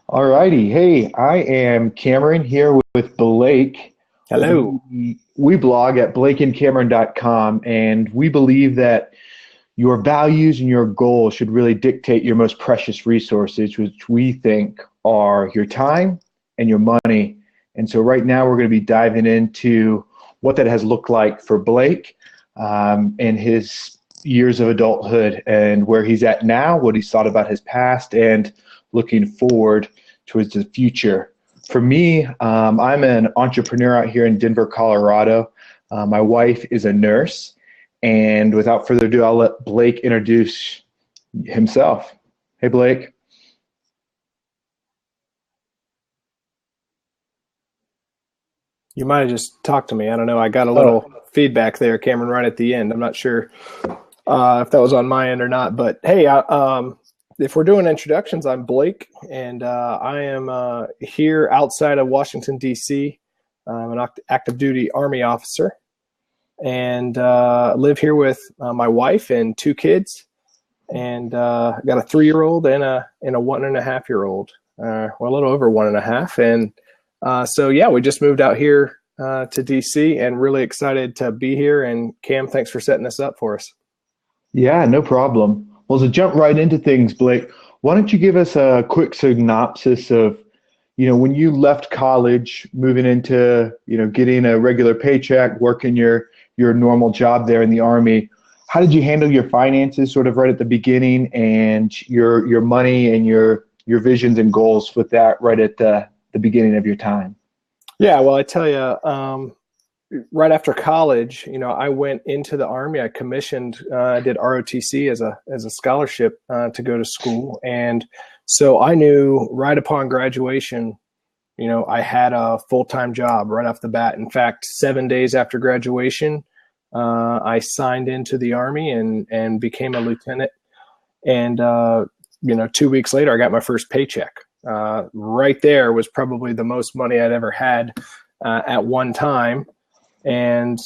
All righty. Hey, I am Cameron here with Blake. Hello. We blog at blakeandcameron.com, and we believe that your values and your goals should really dictate your most precious resources, which we think are your time and your money. And so right now we're going to be diving into what that has looked like for Blake and his years of adulthood and where he's at now, what he's thought about his past, and looking forward towards the future. For me, I'm an entrepreneur out here in Denver, Colorado. My wife is a nurse. And without further ado, I'll let Blake introduce himself. Hey, Blake. You might have just talked to me. I don't know. I got a little feedback there, Cameron, right at the end. I'm not sure if that was on my end or not. But hey, if we're doing introductions, I'm Blake, and I am here outside of Washington, D.C. I'm an active duty Army officer, and live here with my wife and two kids, and got a 3-year-old and a 1.5-year-old. Well, a little over 1.5, and so yeah, we just moved out here to DC, and really excited to be here. And Cam, thanks for setting this up for us. Yeah, no problem. Well, to jump right into things, Blake, why don't you give us a quick synopsis of, when you left college, moving into, getting a regular paycheck, working your normal job there in the Army. How did you handle your finances sort of right at the beginning, and your money and your visions and goals with that right at the beginning of your time? Yeah, well, I tell you, right after college, I went into the Army. I commissioned, I did ROTC as a scholarship to go to school. And so I knew right upon graduation, I had a full-time job right off the bat. In fact, 7 days after graduation, I signed into the Army and became a lieutenant. And, 2 weeks later, I got my first paycheck. Right there was probably the most money I'd ever had at one time. And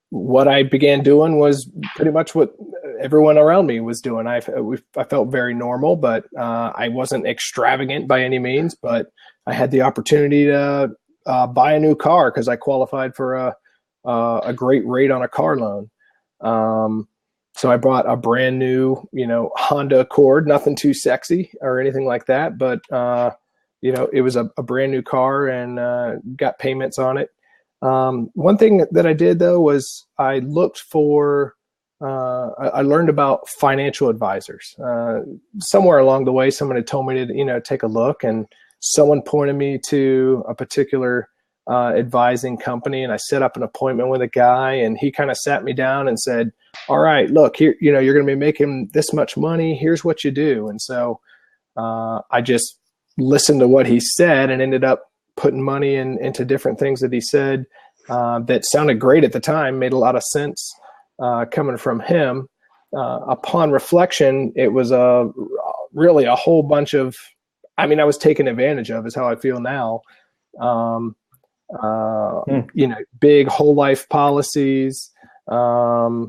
what I began doing was pretty much what everyone around me was doing. I felt very normal, but I wasn't extravagant by any means. But I had the opportunity to buy a new car because I qualified for a great rate on a car loan. So I bought a brand new, Honda Accord, nothing too sexy or anything like that, but it was a brand new car, and got payments on it. One thing that I did though was I looked for, I learned about financial advisors. Somewhere along the way, someone had told me to, take a look, and someone pointed me to a particular advising company, and I set up an appointment with a guy, and he kind of sat me down and said, all right, look here, you're going to be making this much money. Here's what you do. And so I just listened to what he said and ended up putting money into different things that he said that sounded great at the time, made a lot of sense coming from him. Upon reflection, it was really a whole bunch of, I was taken advantage of is how I feel now. Big whole life policies, a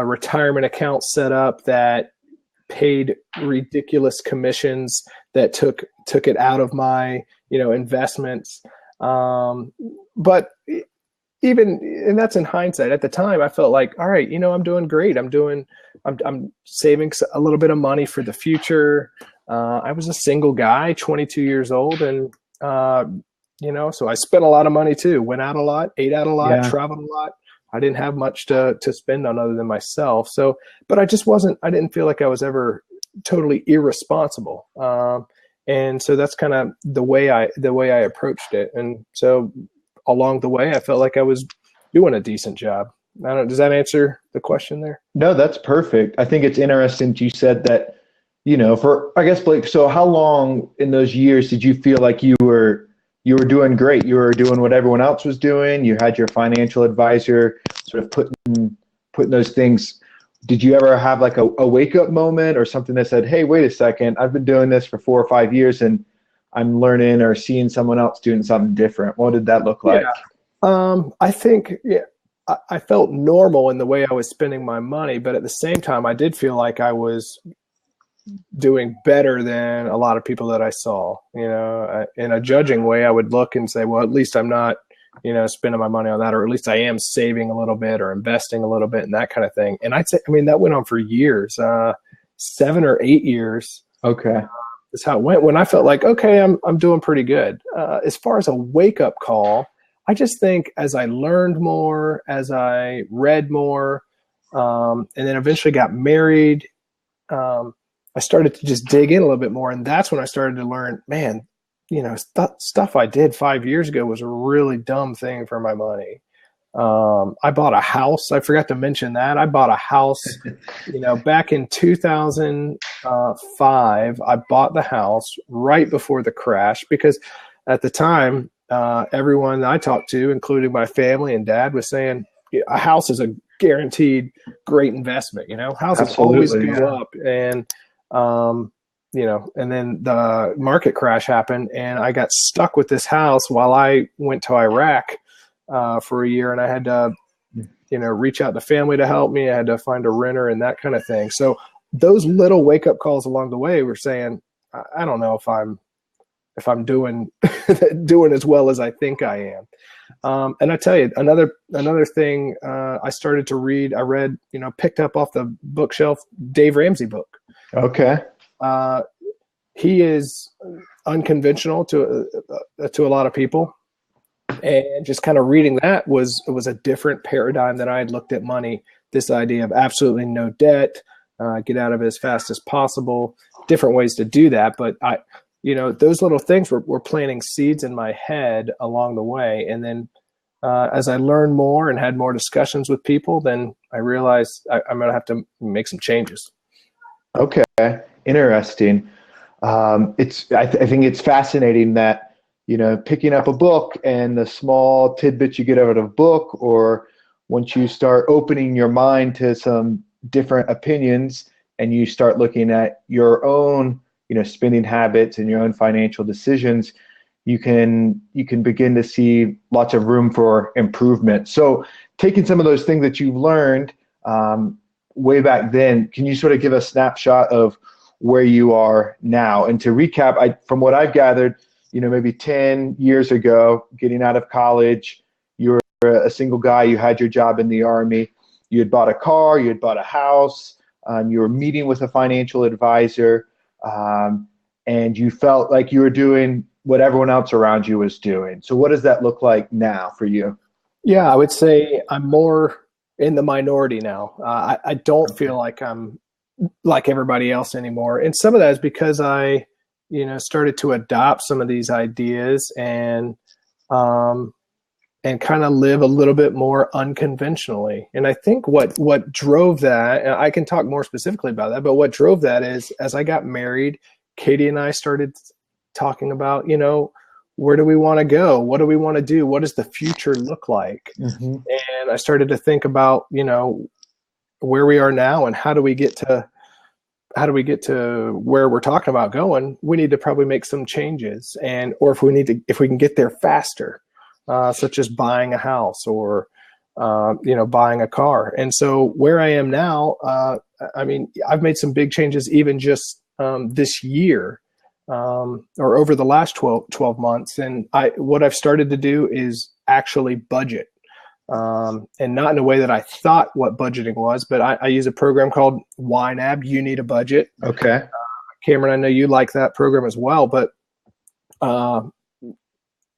retirement account set up that paid ridiculous commissions that took it out of my, investments. But even, and that's in hindsight. At the time, I felt like, all right, I'm doing great. I'm saving a little bit of money for the future. I was a single guy, 22 years old, and so I spent a lot of money too. Went out a lot, ate out a lot, Yeah. traveled a lot. I didn't have much to spend on other than myself. So, but I didn't feel like I was ever totally irresponsible. And so that's kind of the way I approached it. And so along the way, I felt like I was doing a decent job. Does that answer the question there? No, that's perfect. I think it's interesting you said that, I guess, Blake, so how long in those years did you feel like you were doing great? You were doing what everyone else was doing. You had your financial advisor sort of putting those things. Did you ever have like a wake up moment or something that said, hey, wait a second, I've been doing this for 4 or 5 years and I'm learning or seeing someone else doing something different? What did that look like? I think I felt normal in the way I was spending my money, but at the same time, I did feel like I was doing better than a lot of people that I saw. In a judging way, I would look and say, well, at least I'm not, spending my money on that, or at least I am saving a little bit or investing a little bit and that kind of thing. And I'd say, that went on for years, 7 or 8 years. Okay. Is how it went, when I felt like, okay, I'm doing pretty good. As far as a wake up call, I just think as I learned more, as I read more, and then eventually got married, I started to just dig in a little bit more. And that's when I started to learn, man, stuff I did 5 years ago was a really dumb thing for my money. I bought a house. I forgot to mention that. I bought a house, back in 2005. I bought the house right before the crash because at the time, everyone I talked to, including my family and dad, was saying a house is a guaranteed great investment. Houses Absolutely, always go up. And, and then the market crash happened and I got stuck with this house while I went to Iraq for a year, and I had to, reach out to family to help me. I had to find a renter and that kind of thing. So those little wake up calls along the way were saying, I don't know if I'm doing doing as well as I think I am. And I tell you, another thing I started to read, I read, picked up off the bookshelf, Dave Ramsey book. Okay. He is unconventional to a lot of people. And just kind of reading that was a different paradigm that I had looked at money. This idea of absolutely no debt, get out of it as fast as possible, different ways to do that. But those little things were planting seeds in my head along the way. And then as I learned more and had more discussions with people, then I realized I'm going to have to make some changes. Okay. Interesting. I think it's fascinating that, picking up a book and the small tidbits you get out of a book, or once you start opening your mind to some different opinions and you start looking at your own, spending habits and your own financial decisions, you can begin to see lots of room for improvement. So taking some of those things that you've learned way back then, can you sort of give a snapshot of where you are now? And to recap, from what I've gathered, maybe 10 years ago, getting out of college, you were a single guy, you had your job in the Army, you had bought a car, you had bought a house, you were meeting with a financial advisor, and you felt like you were doing what everyone else around you was doing. So what does that look like now for you? Yeah, I would say I'm more in the minority now. I don't feel like I'm like everybody else anymore. And some of that is because I started to adopt some of these ideas and kind of live a little bit more unconventionally. And I think what drove that, and I can talk more specifically about that, but what drove that is as I got married, Katie and I started talking about, where do we want to go? What do we want to do? What does the future look like? Mm-hmm. And I started to think about, where we are now and how do we get to where we're talking about going? We need to probably make some changes, or if we can get there faster, such as buying a house or, buying a car. And so where I am now, I've made some big changes even just this year, or over the last 12 months. And what I've started to do is actually budget. And not in a way that I thought what budgeting was, but I use a program called YNAB. You Need a Budget. Okay. Cameron, I know you like that program as well, but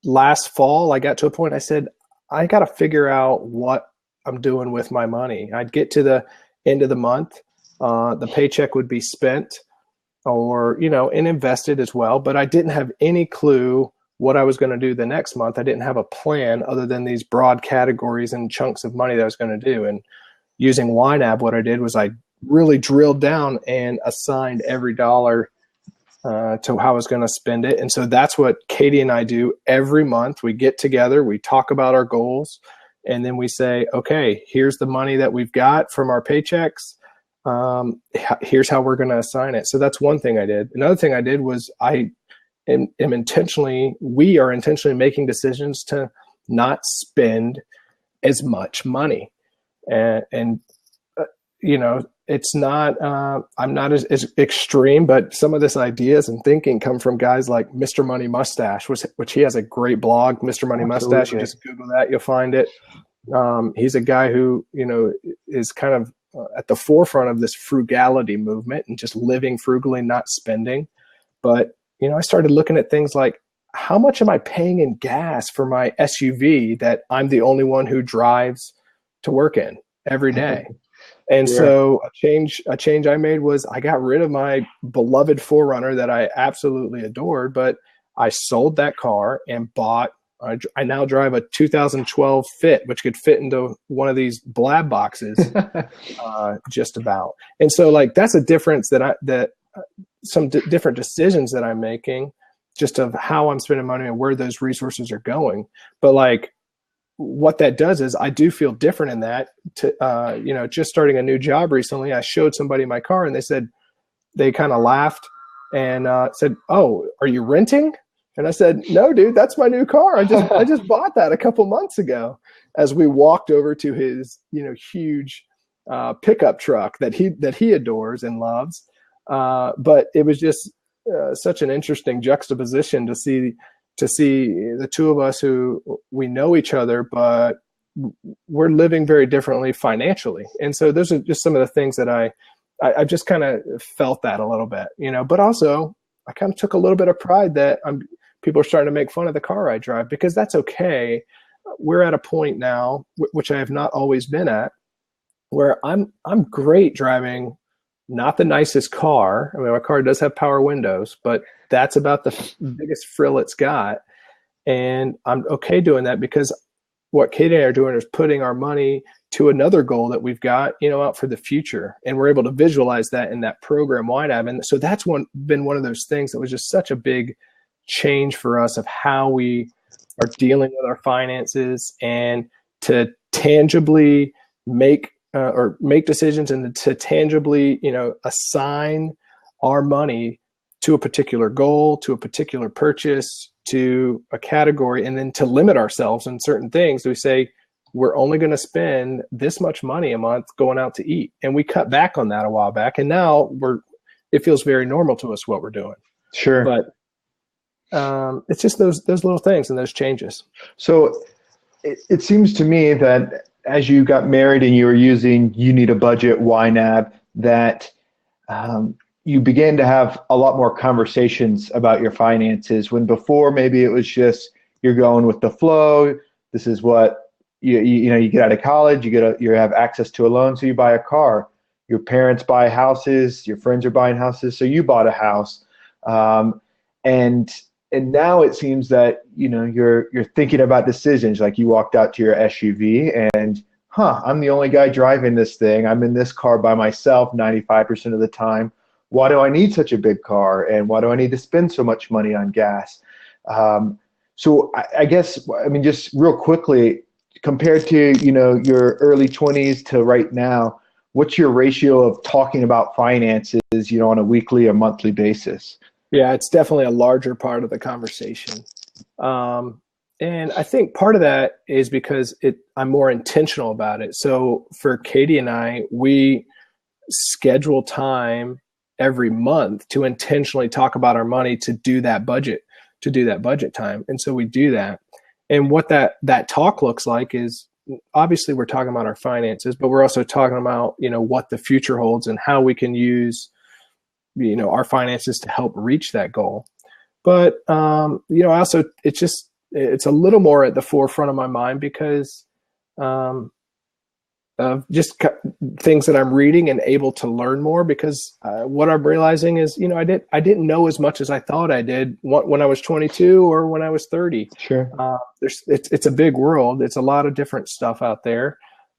last fall I got to a point I said, I got to figure out what I'm doing with my money. I'd get to the end of the month, the paycheck would be spent or, and invested as well, but I didn't have any clue what I was going to do the next month. I didn't have a plan other than these broad categories and chunks of money that I was going to do. And using YNAB, what I did was I really drilled down and assigned every dollar to how I was going to spend it. And so that's what Katie and I do every month. We get together, we talk about our goals, and then we say, okay, here's the money that we've got from our paychecks. Here's how we're going to assign it. So that's one thing I did. Another thing I did was we are intentionally making decisions to not spend as much money. And it's not, I'm not as extreme, but some of this ideas and thinking come from guys like Mr. Money Mustache, which he has a great blog, Mr. Money Mustache. You Absolutely. just Google that, you'll find it. He's a guy who, is kind of at the forefront of this frugality movement and just living frugally, not spending. But, I started looking at things like, how much am I paying in gas for my SUV that I'm the only one who drives to work in every day? And Yeah. so a change I made was I got rid of my beloved 4Runner that I absolutely adored, but I sold that car and bought. I now drive a 2012 Fit, which could fit into one of these blab boxes, just about. And so, like, that's a difference that some different decisions that I'm making, just of how I'm spending money and where those resources are going. But like, what that does is I do feel different in that. Just starting a new job recently, I showed somebody my car and they kind of laughed and said, "Oh, are you renting?" And I said, "No, dude, that's my new car. I just bought that a couple months ago." As we walked over to his, huge pickup truck that he adores and loves. But it was just such an interesting juxtaposition to see the two of us who we know each other, but we're living very differently financially. And so those are just some of the things that I just kind of felt that a little bit, but also I kind of took a little bit of pride that people are starting to make fun of the car I drive, because that's okay. We're at a point now, which I have not always been at, where I'm great driving not the nicest car. I mean, my car does have power windows, but that's about the biggest frill it's got. And I'm okay doing that, because what Katie and I are doing is putting our money to another goal that we've got, out for the future. And we're able to visualize that in that program YNAB. And so that's been one of those things that was just such a big change for us of how we are dealing with our finances, and to tangibly make decisions, and to tangibly, assign our money to a particular goal, to a particular purchase, to a category, and then to limit ourselves in certain things. We say, we're only going to spend this much money a month going out to eat. And we cut back on that a while back. And now it feels very normal to us what we're doing. Sure. But it's just those little things and those changes. So it seems to me that as you got married and you were using You Need a Budget YNAB, that you began to have a lot more conversations about your finances, when before maybe it was just you're going with the flow. This is what you get out of college, you have access to a loan, so you buy a car. Your parents buy houses, your friends are buying houses, so you bought a house. And now it seems that you're thinking about decisions, like you walked out to your SUV and I'm the only guy driving this thing. I'm in this car by myself 95% of the time. Why do I need such a big car, and why do I need to spend so much money on gas? So I guess, just real quickly, compared to your early 20s to right now, what's your ratio of talking about finances on a weekly or monthly basis? Yeah, it's definitely a larger part of the conversation. And I think part of that is because I'm more intentional about it. So for Katie and I, we schedule time every month to intentionally talk about our money, to do that budget time. And so we do that. And what that talk looks like is, obviously we're talking about our finances, but we're also talking about, what the future holds and how we can use, our finances to help reach that goal. But, also it's a little more at the forefront of my mind because of just things that I'm reading and able to learn more, because what I'm realizing is, I didn't know as much as I thought I did when I was 22 or when I was 30. Sure. It's a big world. It's a lot of different stuff out there.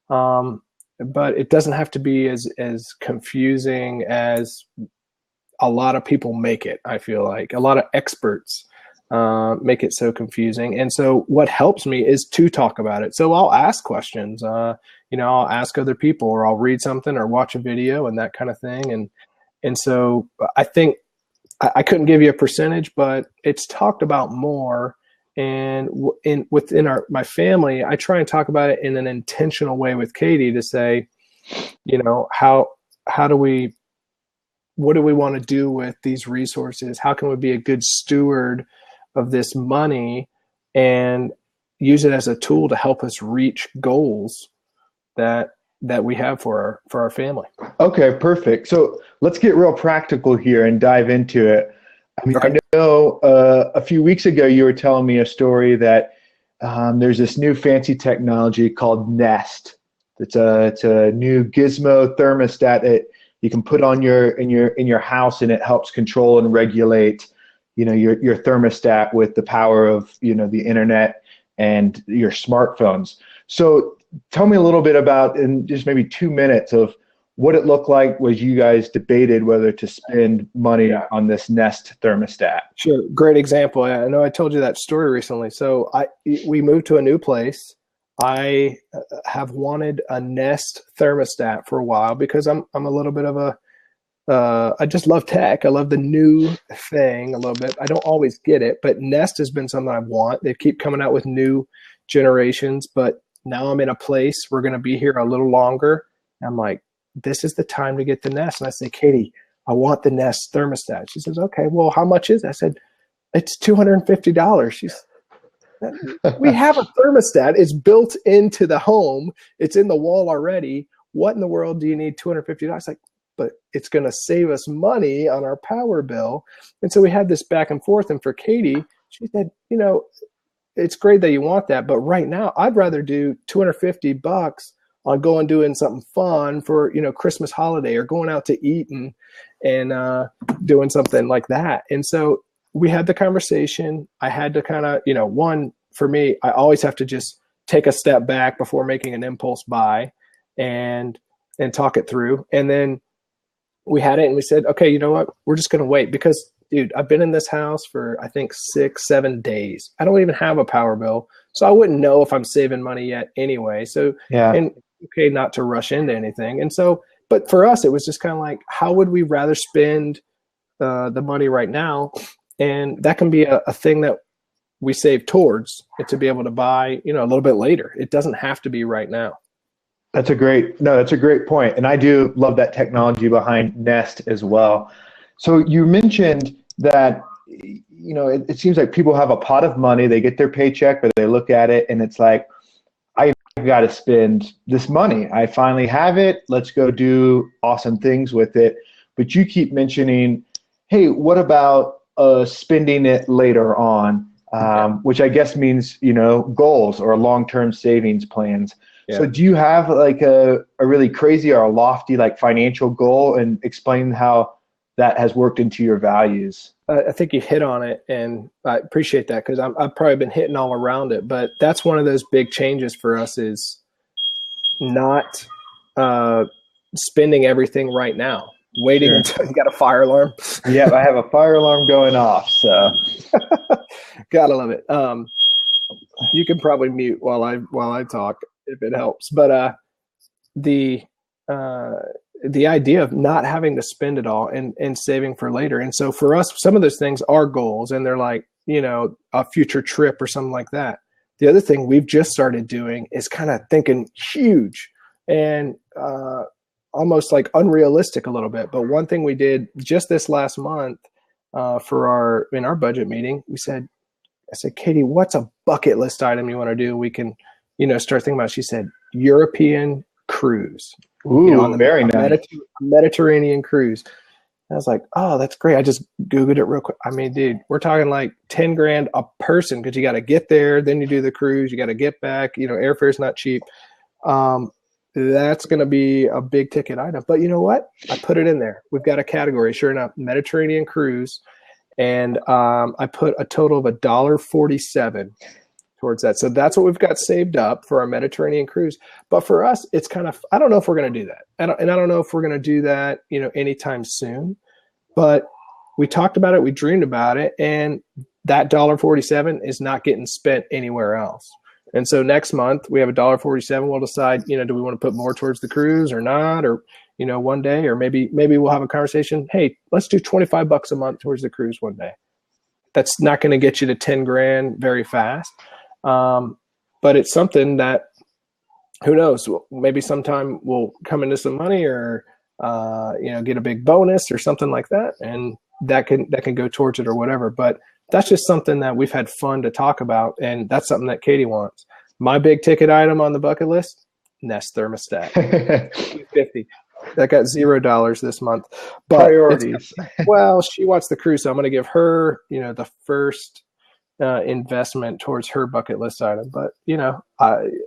But it doesn't have to be as confusing as a lot of people make it. I feel like a lot of experts make it so confusing. And so what helps me is to talk about it. So I'll ask questions, I'll ask other people, or I'll read something or watch a video and that kind of thing. And so I think I couldn't give you a percentage, but it's talked about more. And within my family, I try and talk about it in an intentional way with Katie to say, How do we, what do we want to do with these resources? How can we be a good steward of this money and use it as a tool to help us reach goals that we have for our family? Okay, perfect. So let's get real practical here and dive into it. I mean, Okay. I know a few weeks ago you were telling me a story that there's this new fancy technology called Nest. It's a new gizmo thermostat that you can put on your house, and it helps control and regulate, your thermostat with the power of, the internet and your smartphones. So tell me a little bit about, in just maybe 2 minutes, of what it looked like was you guys debated whether to spend money Yeah. on this Nest thermostat. Sure. Great example. I know I told you that story recently. So we moved to a new place. I have wanted a Nest thermostat for a while because I'm a little bit of a I just love tech. I love the new thing a little bit. I don't always get it, but Nest has been something I want. They keep coming out with new generations, but now I'm in a place, we're going to be here a little longer. I'm like, this is the time to get the Nest. And I say, Katie, I want the Nest thermostat. She says, okay, well, how much is it? I said, it's $250. She's, we have a thermostat. It's built into the home. It's in the wall already. What in the world do you need $250? Like, but it's going to save us money on our power bill. And so we had this back and forth. And for Katie, she said, it's great that you want that, but right now I'd rather do $250 on going doing something fun for, Christmas holiday, or going out to eat and doing something like that. And so we had the conversation. I had to kind of, one, for me, I always have to just take a step back before making an impulse buy and talk it through. And then we had it and we said, okay, you know what? We're just going to wait because, dude, I've been in this house for, I think, 6-7 days. I don't even have a power bill. So I wouldn't know if I'm saving money yet anyway. So, Yeah. and okay, not to rush into anything. And so, but for us, it was just kind of like, how would we rather spend the money right now? And that can be a thing that we save towards it to be able to buy, a little bit later. It doesn't have to be right now. That's a great point. And I do love that technology behind Nest as well. So you mentioned that, it seems like people have a pot of money, they get their paycheck, but they look at it and it's like, I've got to spend this money. I finally have it. Let's go do awesome things with it. But you keep mentioning, hey, what about spending it later on? Which I guess means, goals or long-term savings plans. Yeah. So do you have like a really crazy or a lofty like financial goal, and explain how that has worked into your values? I think you hit on it, and I appreciate that because I've probably been hitting all around it. But that's one of those big changes for us, is not spending everything right now, waiting Sure. until you got a fire alarm. Yeah, I have a fire alarm going off, so Gotta love it. You can probably mute while I talk if it helps. But the idea of not having to spend it all and saving for later. And so for us, some of those things are goals, and they're like, a future trip or something like that. The other thing we've just started doing is kind of thinking huge and almost like unrealistic a little bit. But one thing we did just this last month in our budget meeting, I said, Katie, what's a bucket list item you want to do? We can, start thinking about it. She said, European cruise. ooh, On the very nice. Mediterranean cruise. I was like, oh, that's great. I just Googled it real quick. I mean, dude, we're talking like 10 grand a person, because you got to get there, then you do the cruise, you got to get back, airfare's not cheap. That's going to be a big ticket item. But you know what? I put it in there. We've got a category, sure enough, Mediterranean cruise. And I put a total of $1.47 towards that. So that's what we've got saved up for our Mediterranean cruise. But for us, it's kind of, I don't know if we're going to do that. And I don't know if we're going to do that, anytime soon. But we talked about it, we dreamed about it, and that $1.47 is not getting spent anywhere else. And so next month we have $1.47. We'll decide, do we want to put more towards the cruise or not? Or, one day, or maybe we'll have a conversation. Hey, let's do $25 a month towards the cruise one day. That's not going to get you to 10 grand very fast. But it's something that who knows? Maybe sometime we'll come into some money, or get a big bonus or something like that, and that can go towards it or whatever. But that's just something that we've had fun to talk about, and that's something that Katie wants. My big ticket item on the bucket list: Nest thermostat, 50. That got $0 this month, but Priorities. well, she wants the cruise, so I'm going to give her, the first investment towards her bucket list item. But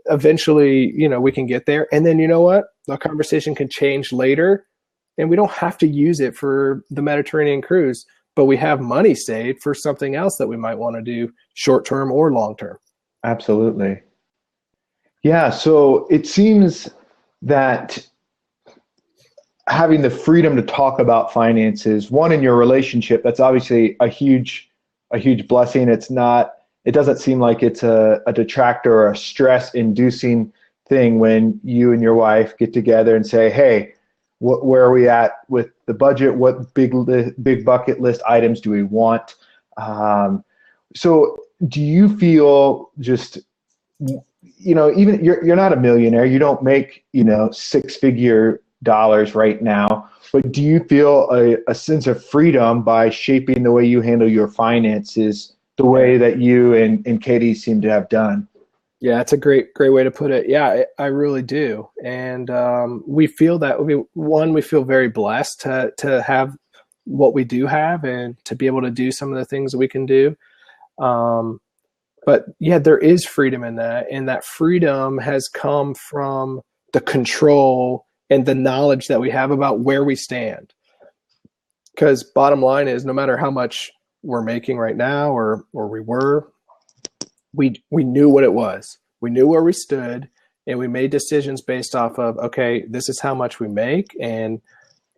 eventually, we can get there, and then you know what? The conversation can change later, and we don't have to use it for the Mediterranean cruise, but we have money saved for something else that we might want to do, short term or long term. Absolutely. Yeah. So it seems that having the freedom to talk about finances, one, in your relationship, that's obviously a huge blessing. It doesn't seem like it's a detractor or a stress inducing thing when you and your wife get together and say, hey, where are we at with the budget? What big bucket list items do we want? So do you feel just, even you're not a millionaire, you don't make, six-figure dollars right now, but do you feel a sense of freedom by shaping the way you handle your finances the way that you and Katie seem to have done? Yeah, it's a great way to put it. Yeah, I really do. And we feel that, we feel very blessed to have what we do have and to be able to do some of the things that we can do. But yeah, there is freedom in that. And that freedom has come from the control and the knowledge that we have about where we stand. Because bottom line is, no matter how much we're making right now, or we knew what it was. We knew where we stood, and we made decisions based off of, okay, this is how much we make, and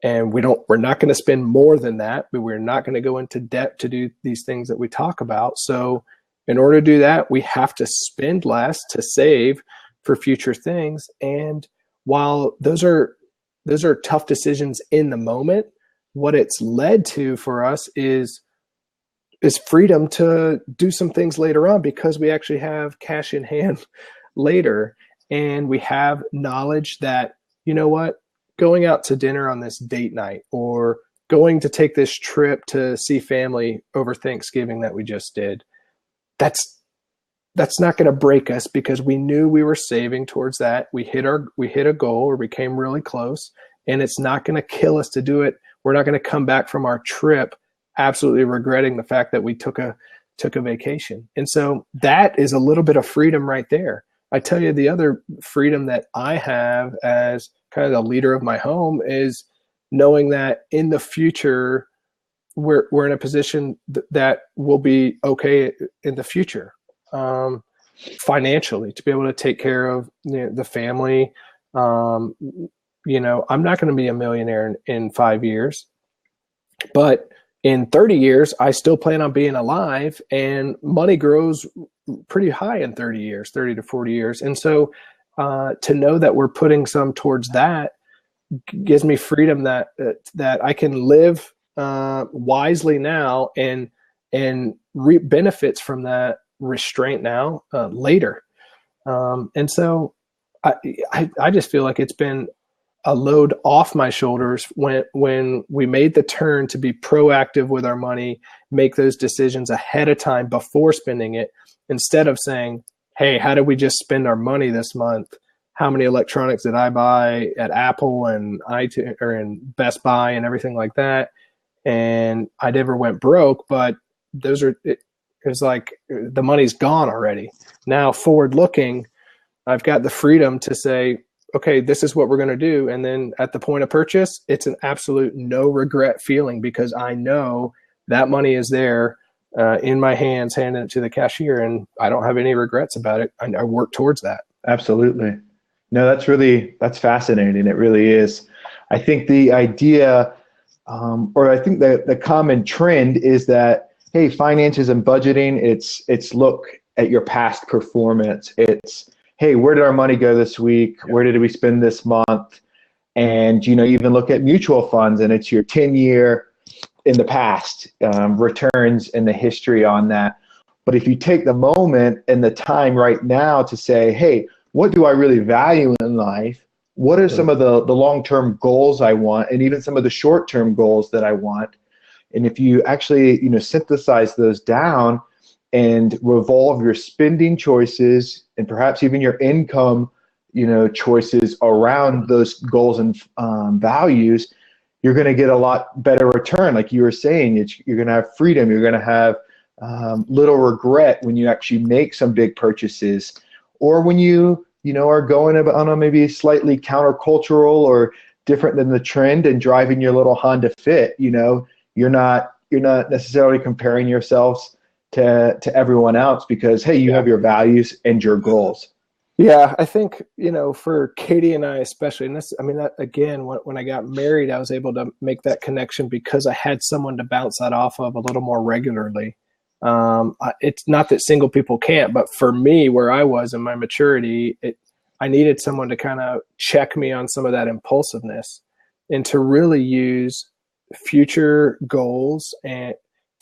we're not going to spend more than that, but we're not going to go into debt to do these things that we talk about. So in order to do that, we have to spend less to save for future things. And while those are tough decisions in the moment, what it's led to for us is freedom to do some things later on, because we actually have cash in hand later, and we have knowledge that, you know what, going out to dinner on this date night, or going to take this trip to see family over Thanksgiving that we just did, that's not going to break us, because we knew we were saving towards that. We hit a goal, or we came really close, and it's not going to kill us to do it. We're not going to come back from our trip absolutely regretting the fact that we took a vacation. And so that is a little bit of freedom right there. I tell you, the other freedom that I have as kind of the leader of my home is knowing that in the future, we're in a position that will be okay in the future, financially, to be able to take care of the family. I'm not going to be a millionaire in 5 years, but in 30 years, I still plan on being alive, and money grows pretty high in 30 years, 30 to 40 years. And so to know that we're putting some towards that gives me freedom that I can live wisely now and reap benefits from that restraint now later. And so I just feel like it's been a load off my shoulders when we made the turn to be proactive with our money, make those decisions ahead of time before spending it, instead of saying, hey, how did we just spend our money this month? How many electronics did I buy at Apple and iTunes or in Best Buy and everything like that? And I never went broke, but it was like the money's gone already. Now, forward looking, I've got the freedom to say, okay, this is what we're going to do. And then at the point of purchase, it's an absolute no regret feeling, because I know that money is there in my hands, handing it to the cashier, and I don't have any regrets about it. I work towards that. Absolutely. No, that's fascinating. It really is. I think the idea, or I think the common trend is that, hey, finances and budgeting, it's look at your past performance. It's, hey, where did our money go this week? Where did we spend this month? And, even look at mutual funds, and it's your 10-year in the past, returns and the history on that. But if you take the moment and the time right now to say, hey, what do I really value in life? What are some of the long-term goals I want, and even some of the short-term goals that I want? And if you actually, synthesize those down and revolve your spending choices and perhaps even your income, choices around those goals and values, you're going to get a lot better return. Like you were saying, you're going to have freedom. You're going to have little regret when you actually make some big purchases, or when are going on a maybe slightly countercultural or different than the trend and driving your little Honda Fit. You're not necessarily comparing yourselves to everyone else because, hey, you have your values and your goals. Yeah, I think, for Katie and I especially, and again, when I got married, I was able to make that connection because I had someone to bounce that off of a little more regularly. It's not that single people can't, but for me, where I was in my maturity, I needed someone to kind of check me on some of that impulsiveness and to really use future goals and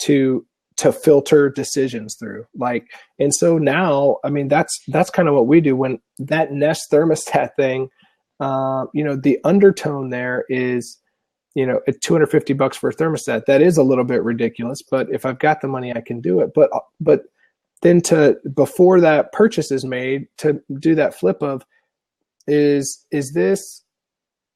to filter decisions through. And so now, that's kind of what we do when that Nest thermostat thing, the undertone there is, at $250 for a thermostat, that is a little bit ridiculous, but if I've got the money, I can do it. But then before that purchase is made, to do that flip of, is this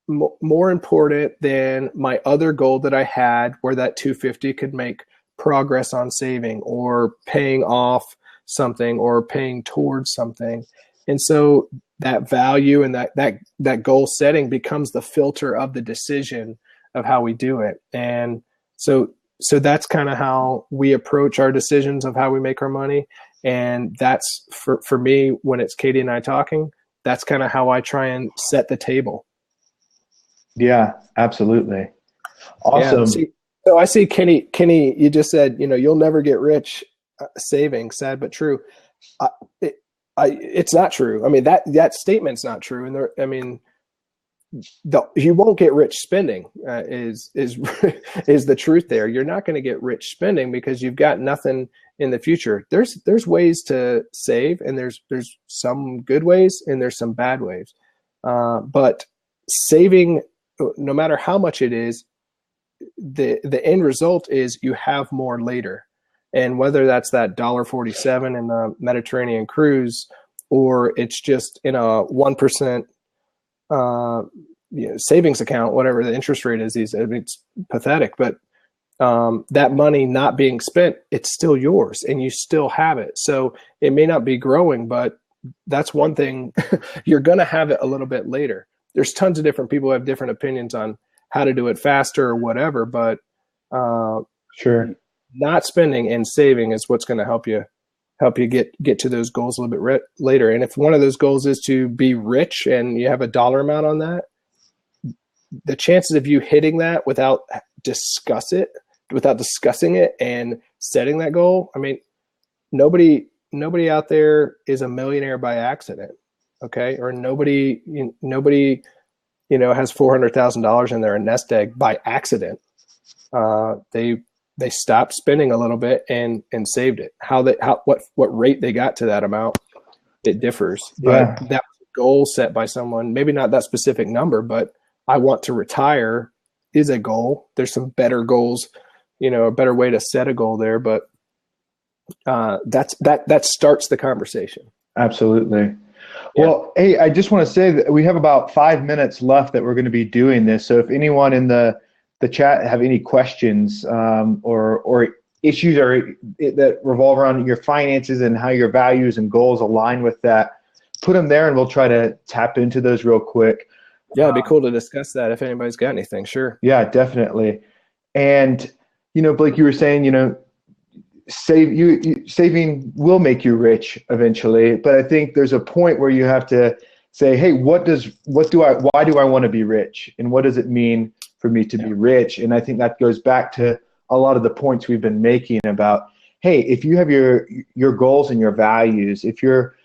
more important than my other goal that I had, where that 250 could make progress on saving or paying off something or paying towards something? And so that value and that goal setting becomes the filter of the decision of how we do it. And so that's kind of how we approach our decisions of how we make our money. And that's for me, when it's Katie and I talking, that's kind of how I try and set the table. Yeah, absolutely. Awesome. Yeah. So I see Kenny, you just said, you'll never get rich saving. Sad but true. It's not true. That statement's not true. And you won't get rich spending is the truth there. You're not going to get rich spending because you've got nothing in the future. There's ways to save, and there's some good ways and there's some bad ways. But saving, no matter how much it is, the end result is you have more later. And whether that's that $1.47 in the Mediterranean cruise, or it's just in a 1% savings account, whatever the interest rate is, it's pathetic. But that money not being spent, it's still yours and you still have it. So it may not be growing, but that's one thing. You're going to have it a little bit later. There's tons of different people who have different opinions on how to do it faster or whatever, but sure, not spending and saving is what's going to help you get to those goals a little bit later. And if one of those goals is to be rich and you have a dollar amount on that, the chances of you hitting that without discussing it and setting that goal, nobody out there is a millionaire by accident. Okay. Or nobody has $400,000 in their nest egg by accident. They stopped spending a little bit and saved it. What rate they got to that amount, it differs. Yeah. But that was a goal set by someone, maybe not that specific number, but I want to retire is a goal. There's some better goals, a better way to set a goal there, but that starts the conversation. Absolutely. Yeah. Well, hey, I just want to say that we have about 5 minutes left that we're going to be doing this. So if anyone in the chat have any questions or issues that revolve around your finances and how your values and goals align with that, put them there and we'll try to tap into those real quick. Yeah, it'd be cool to discuss that if anybody's got anything. Sure. Yeah, definitely. And, Blake, you were saying, saving will make you rich eventually. But I think there's a point where you have to say, hey, why do I want to be rich? And what does it mean for me to be rich? And I think that goes back to a lot of the points we've been making about, hey, if you have your goals and your values, if your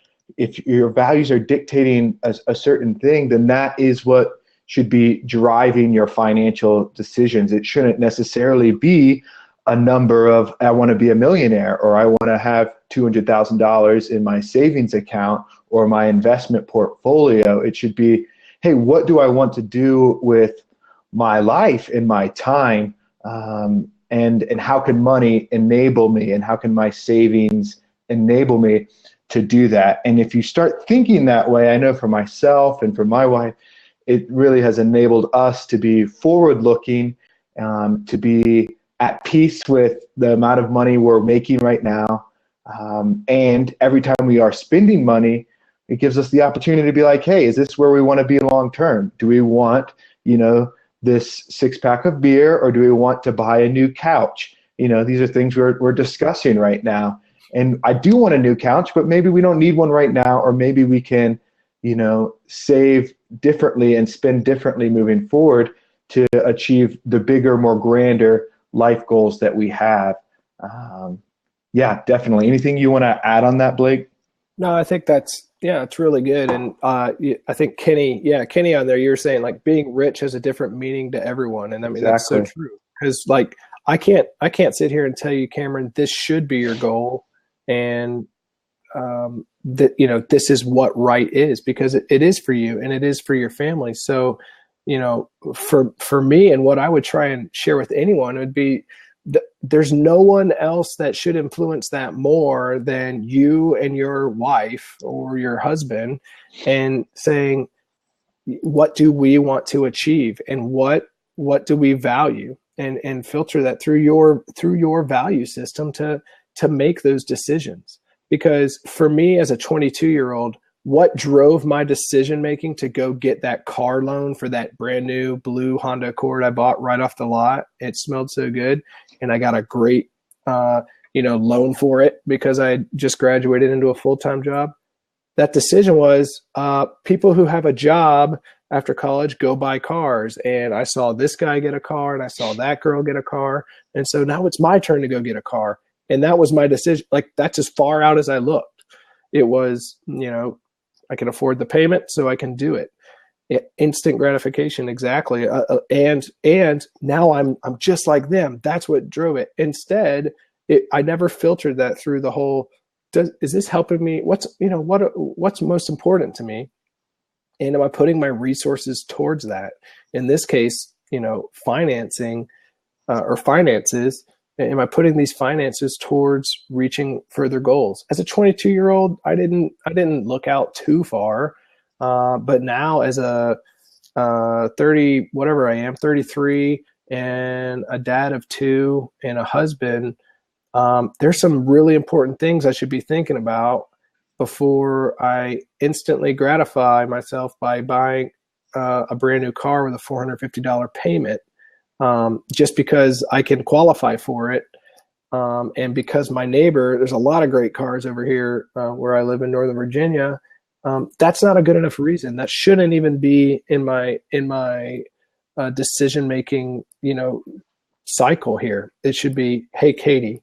values are dictating a certain thing, then that is what should be driving your financial decisions. It shouldn't necessarily be a number of, I want to be a millionaire, or I want to have $200,000 in my savings account or my investment portfolio. It should be, hey, what do I want to do with my life and my time? And how can money enable me, and how can my savings enable me to do that? And if you start thinking that way, I know for myself and for my wife, it really has enabled us to be forward looking, to be at peace with the amount of money we're making right now. And every time we are spending money, it gives us the opportunity to be like, hey, is this where we want to be long term? Do we want, this 6-pack of beer, or do we want to buy a new couch? These are things we're discussing right now. And I do want a new couch, but maybe we don't need one right now, or maybe we can, save differently and spend differently moving forward to achieve the bigger, more grander life goals that we have. Yeah, definitely. Anything you want to add on that, Blake? No, I think it's really good. And I think Kenny on there, you're saying like being rich has a different meaning to everyone. And I mean, that's so Exactly. true. Because like, I can't sit here and tell you, Cameron, this should be your goal. And that, this is what right is, because it is for you and it is for your family. So, for me, and what I would try and share with anyone would be, there's no one else that should influence that more than you and your wife or your husband, and saying, what do we want to achieve, and what do we value, and filter that through your value system to make those decisions. Because for me as a 22-year-old, what drove my decision making to go get that car loan for that brand new blue Honda Accord I bought right off the lot? It smelled so good, and I got a great loan for it because I just graduated into a full-time job. That decision was, people who have a job after college go buy cars, and I saw this guy get a car, and I saw that girl get a car, and so now it's my turn to go get a car. And that was my decision. Like, that's as far out as I looked. It was, I can afford the payment, so I can do it. Instant gratification, exactly. And now I'm just like them. That's what drove it. Instead, I never filtered that through the whole. Is this helping me? What's most important to me? And am I putting my resources towards that? In this case, financing or finances. Am I putting these finances towards reaching further goals? As a 22-year-old, I didn't look out too far, but now as a 30, whatever I am, 33, and a dad of 2 and a husband, there's some really important things I should be thinking about before I instantly gratify myself by buying a brand new car with a $450 payment. Just because I can qualify for it. And because my neighbor, there's a lot of great cars over here where I live in Northern Virginia. That's not a good enough reason. That shouldn't even be in my decision-making, cycle here. It should be, hey, Katie,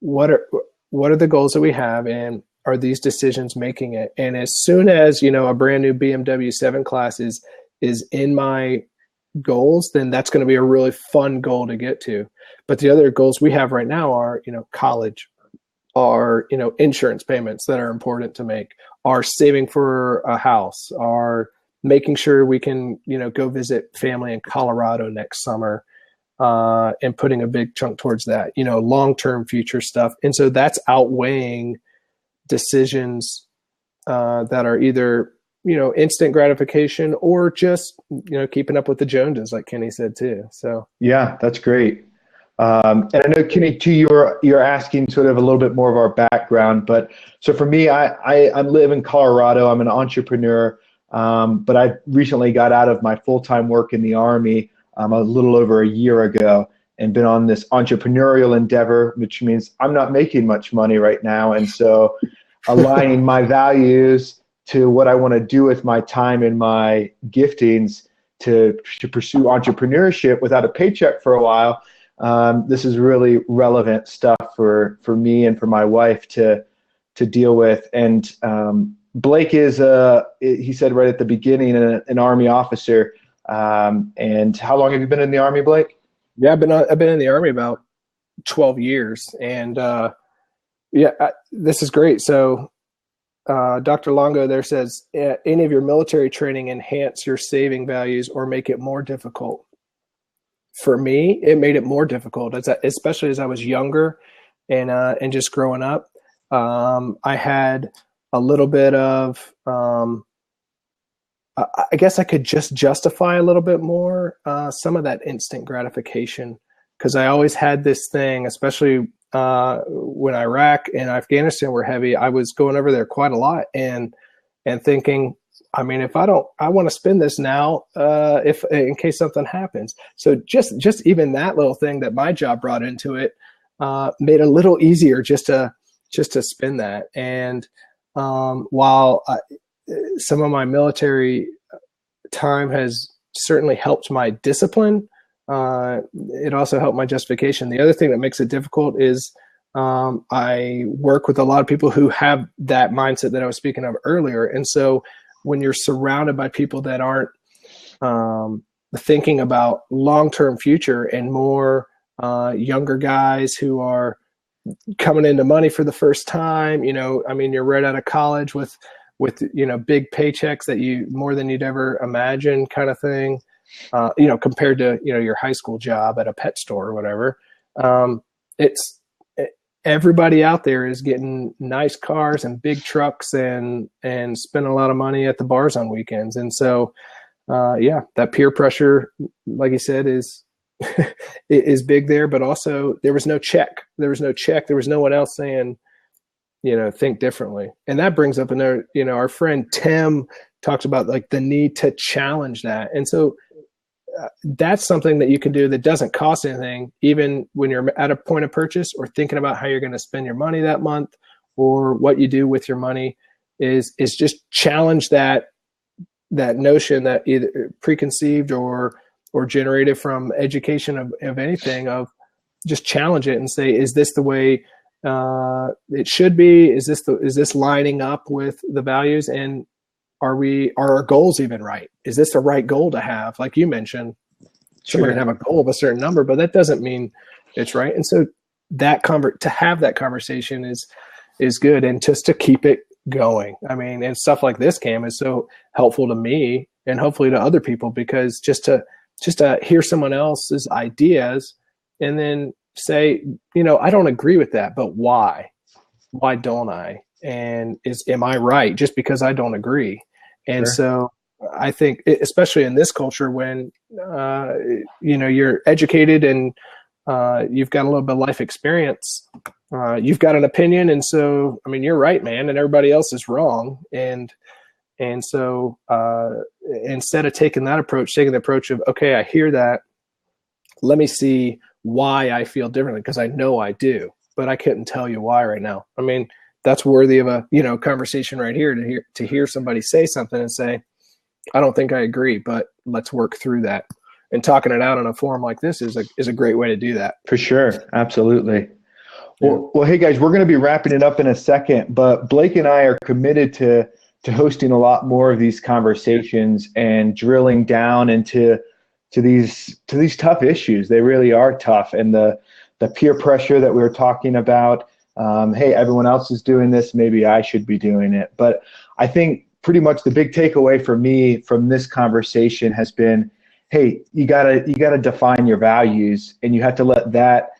what are the goals that we have, and are these decisions making it? And as soon as, a brand new BMW 7 Class is in my goals, then that's going to be a really fun goal to get to. But the other goals we have right now are, college, are, insurance payments that are important to make, are saving for a house, are making sure we can, go visit family in Colorado next summer, and putting a big chunk towards that, long-term future stuff. And so that's outweighing decisions that are either instant gratification or just, keeping up with the Joneses, like Kenny said too. So, Yeah, that's great. And I know, Kenny, too, you're asking sort of a little bit more of our background. But so for me, I live in Colorado. I'm an entrepreneur, but I recently got out of my full-time work in the Army a little over a year ago, and been on this entrepreneurial endeavor, which means I'm not making much money right now. And so aligning my values to what I want to do with my time and my giftings to pursue entrepreneurship without a paycheck for a while. This is really relevant stuff for me and for my wife to deal with. And Blake is, he said right at the beginning, an Army officer. And how long have you been in the Army, Blake? yeah, I've been in the Army about 12 years. And this is great. So Dr. Longo there says, any of your military training enhance your saving values or make it more difficult? For me, it made it more difficult, especially as I was younger and just growing up. I had a little bit of, I guess I could just justify a little bit more some of that instant gratification, because I always had this thing, especially when Iraq and Afghanistan were heavy. I was going over there quite a lot and thinking, I mean, if I want to spend this now, if in case something happens. So just even that little thing that my job brought into it made it a little easier just to spend that. And while some of my military time has certainly helped my discipline, it also helped my justification. The other thing that makes it difficult is I work with a lot of people who have that mindset that I was speaking of earlier. And so when you're surrounded by people that aren't thinking about long-term future and more younger guys who are coming into money for the first time, I mean, you're right out of college with big paychecks that you more than you'd ever imagine, kind of thing, compared to, your high school job at a pet store or whatever. Everybody out there is getting nice cars and big trucks and spending a lot of money at the bars on weekends. And so, that peer pressure, like you said, is is big there, but also there was no check. There was no one else saying, think differently. And that brings up another, our friend Tim talks about like the need to challenge that. And so that's something that you can do that doesn't cost anything, even when you're at a point of purchase or thinking about how you're going to spend your money that month or what you do with your money is just challenge that notion that either preconceived or generated from education of anything, of just challenge it and say, is this the way it should be? Is this lining up with the values? And are our goals even right? Is this the right goal to have? Like you mentioned, someone can have a goal of a certain number, but that doesn't mean it's right. And so to have that conversation is good, and just to keep it going. I mean, and stuff like this, Cam, is so helpful to me and hopefully to other people, because just to hear someone else's ideas and then say, I don't agree with that, but why? Why don't I? And am I right just because I don't agree? And so I think, especially in this culture, when you're educated and you've got a little bit of life experience, you've got an opinion, and so I mean, you're right, man, and everybody else is wrong. And so instead of taking the approach of, okay, I hear that, let me see why I feel differently, because I know I do, but I couldn't tell you why right now. I mean, that's worthy of a conversation right here, to hear somebody say something and say, I don't think I agree, but let's work through that. And talking it out on a forum like this is a great way to do that. For sure. Absolutely. Well, hey guys, we're going to be wrapping it up in a second, but Blake and I are committed to hosting a lot more of these conversations and drilling down into these tough issues. They really are tough. And the peer pressure that we were talking about, hey, everyone else is doing this, maybe I should be doing it. But I think pretty much the big takeaway for me from this conversation has been, hey, you gotta define your values, and you have to let that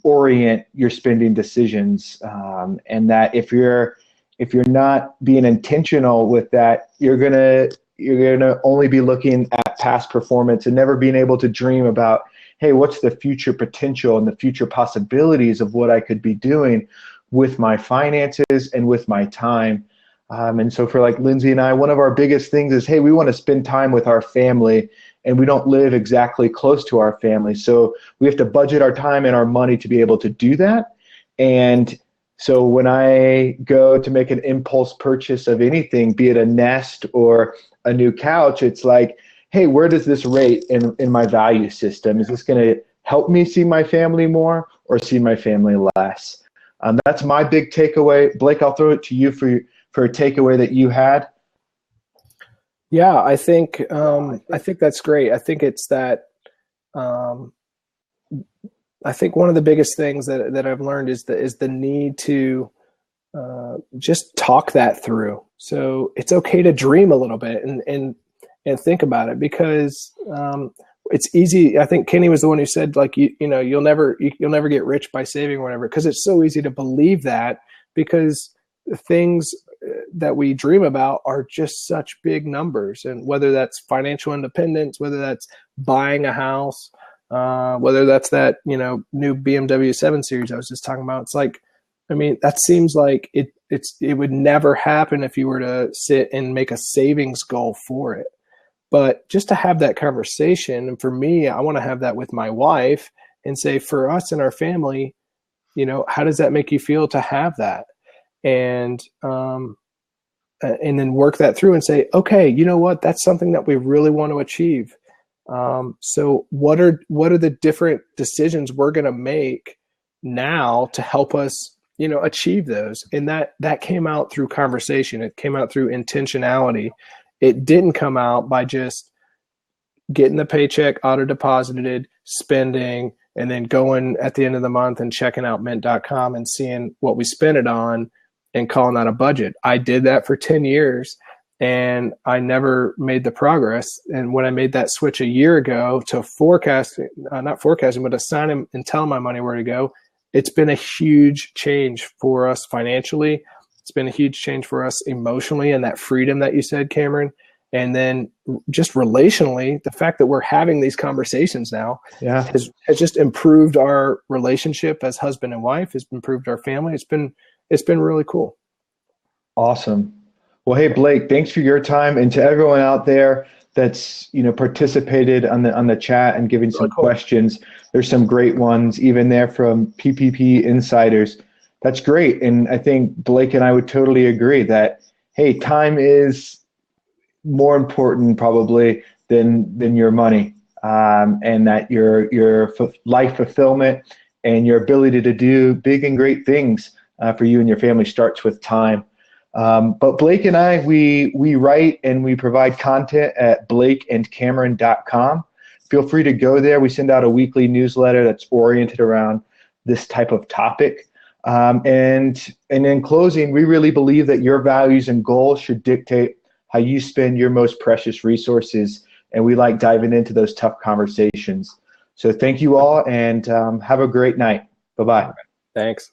orient your spending decisions. And that if you're not being intentional with that, you're gonna only be looking at past performance and never being able to dream about, hey, what's the future potential and the future possibilities of what I could be doing with my finances and with my time. And so for like Lindsay and I, one of our biggest things is, hey, we want to spend time with our family, and we don't live exactly close to our family. So we have to budget our time and our money to be able to do that. And so when I go to make an impulse purchase of anything, be it a Nest or a new couch, it's like, hey, where does this rate in my value system? Is this going to help me see my family more or see my family less? That's my big takeaway. Blake, I'll throw it to you for a takeaway that you had. Yeah, I think that's great. I think it's that I think one of the biggest things that I've learned is the need to just talk that through. So it's okay to dream a little bit and think about it, because it's easy. I think Kenny was the one who said, like, you'll never get rich by saving or whatever, because it's so easy to believe that, because the things that we dream about are just such big numbers. And whether that's financial independence, whether that's buying a house, whether that's that, new BMW 7 Series I was just talking about, it's like, I mean, that seems like it would never happen if you were to sit and make a savings goal for it. But just to have that conversation, and for me, I want to have that with my wife and say, for us and our family, how does that make you feel to have that? And then work that through and say, okay, you know what? That's something that we really want to achieve. So what are the different decisions we're going to make now to help us, achieve those? And that came out through conversation. It came out through intentionality. It didn't come out by just getting the paycheck auto deposited, spending, and then going at the end of the month and checking out mint.com and seeing what we spent it on and calling that a budget. I did that for 10 years and I never made the progress. And when I made that switch a year ago to not forecasting, but assigning and telling my money where to go, it's been a huge change for us financially. It's been a huge change for us emotionally, and that freedom that you said, Cameron. And then just relationally, the fact that we're having these conversations now has just improved our relationship as husband and wife, has improved our family. It's been really cool. Awesome. Well, hey, Blake, thanks for your time. And to everyone out there that's, participated on the chat and giving some questions, there's some great ones, even there from PPP insiders. That's great. And I think Blake and I would totally agree that, hey, time is more important probably than your money, and that your life fulfillment and your ability to do big and great things for you and your family starts with time. But Blake and I, we write and we provide content at blakeandcameron.com. Feel free to go there. We send out a weekly newsletter that's oriented around this type of topic. And in closing, we really believe that your values and goals should dictate how you spend your most precious resources. And we like diving into those tough conversations. So thank you all, and have a great night. Bye-bye. Thanks.